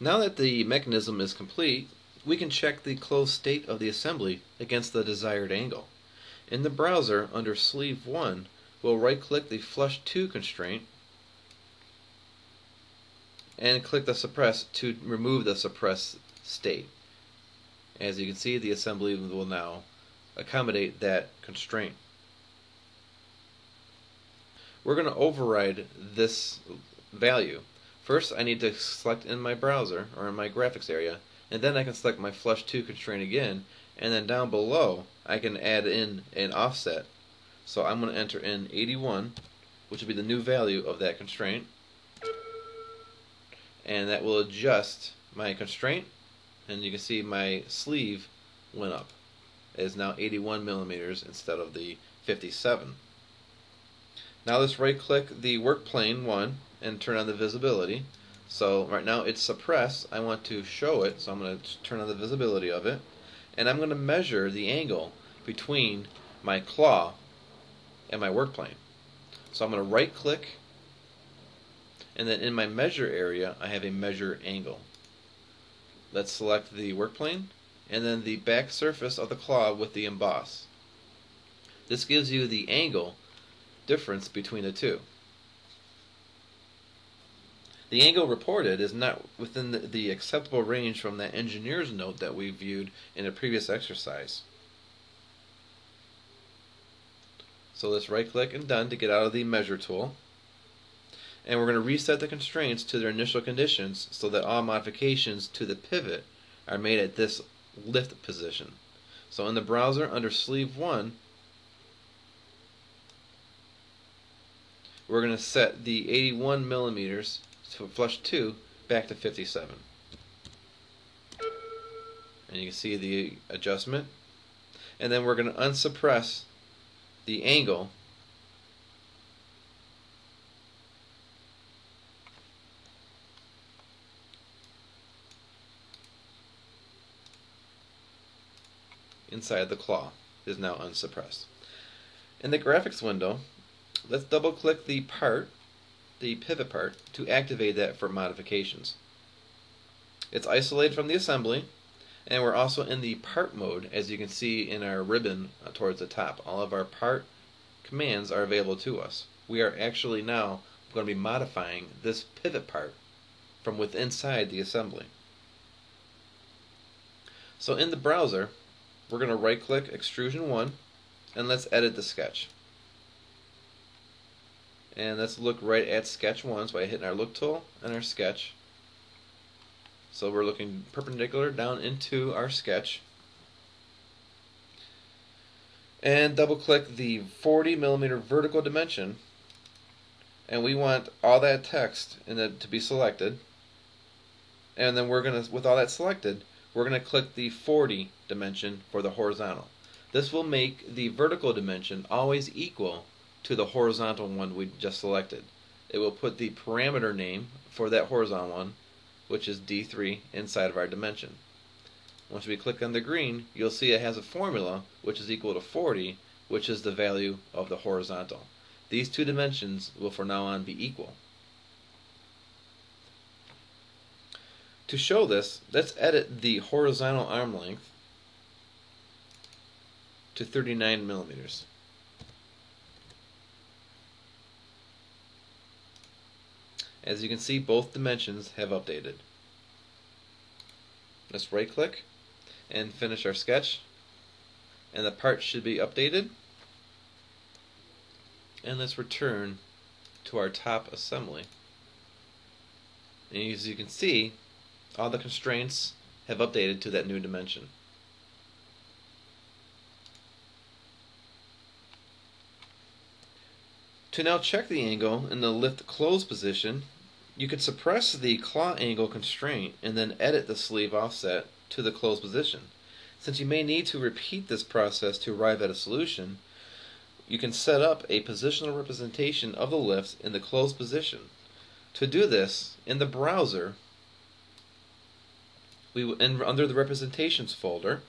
Now that the mechanism is complete, we can check the closed state of the assembly against the desired angle. In the browser, under Sleeve 1, we'll right-click the Flush To constraint and click the Suppress to remove the suppressed state. As you can see, the assembly will now accommodate that constraint. We're going to override this value. First, I need to select in my browser, or in my graphics area, and then I can select my Flush To constraint again, and then down below I can add in an offset. So I'm going to enter in 81, which will be the new value of that constraint, and that will adjust my constraint, and you can see my sleeve went up. It is now 81 millimeters instead of the 57. Now let's right click the work plane 1 and turn on the visibility. So right now it's suppressed. I want to show it, so I'm going to turn on the visibility of it, and I'm going to measure the angle between my claw and my work plane. So I'm going to right click, and then in my measure area I have a measure angle. Let's select the work plane and then the back surface of the claw with the emboss. This gives you the angle difference between the two. The angle reported is not within the acceptable range from that engineer's note that we viewed in a previous exercise. So let's right click and done to get out of the measure tool. And we're going to reset the constraints to their initial conditions so that all modifications to the pivot are made at this lift position. So in the browser under Sleeve 1, we're going to set the 81 millimeters to Flush To back to 57. And you can see the adjustment. And then we're going to unsuppress the angle inside the claw. Is now unsuppressed. In the graphics window, let's double click the part, the pivot part, to activate that for modifications. It's isolated from the assembly, and we're also in the part mode, as you can see in our ribbon towards the top. All of our part commands are available to us. We are actually now going to be modifying this pivot part from within inside the assembly. So in the browser, we're going to right click Extrusion 1 and let's edit the sketch. And let's look right at sketch 1 by hitting our look tool and our sketch. So we're looking perpendicular down into our sketch. And double click the 40 millimeter vertical dimension, and we want all that text in it to be selected. And then we're going to, with all that selected, we're going to click the 40 dimension for the horizontal. This will make the vertical dimension always equal to the horizontal one we just selected. It will put the parameter name for that horizontal one, which is D3, inside of our dimension. Once we click on the green, you'll see it has a formula which is equal to 40, which is the value of the horizontal. These two dimensions will from now on be equal. To show this, let's edit the horizontal arm length to 39 millimeters. As you can see, both dimensions have updated. Let's right click and finish our sketch, and the part should be updated. And let's return to our top assembly. And as you can see, all the constraints have updated to that new dimension. To now check the angle in the lift close position, you could suppress the claw angle constraint and then edit the sleeve offset to the close position. Since you may need to repeat this process to arrive at a solution, you can set up a positional representation of the lift in the closed position. To do this, in the browser, under the representations folder,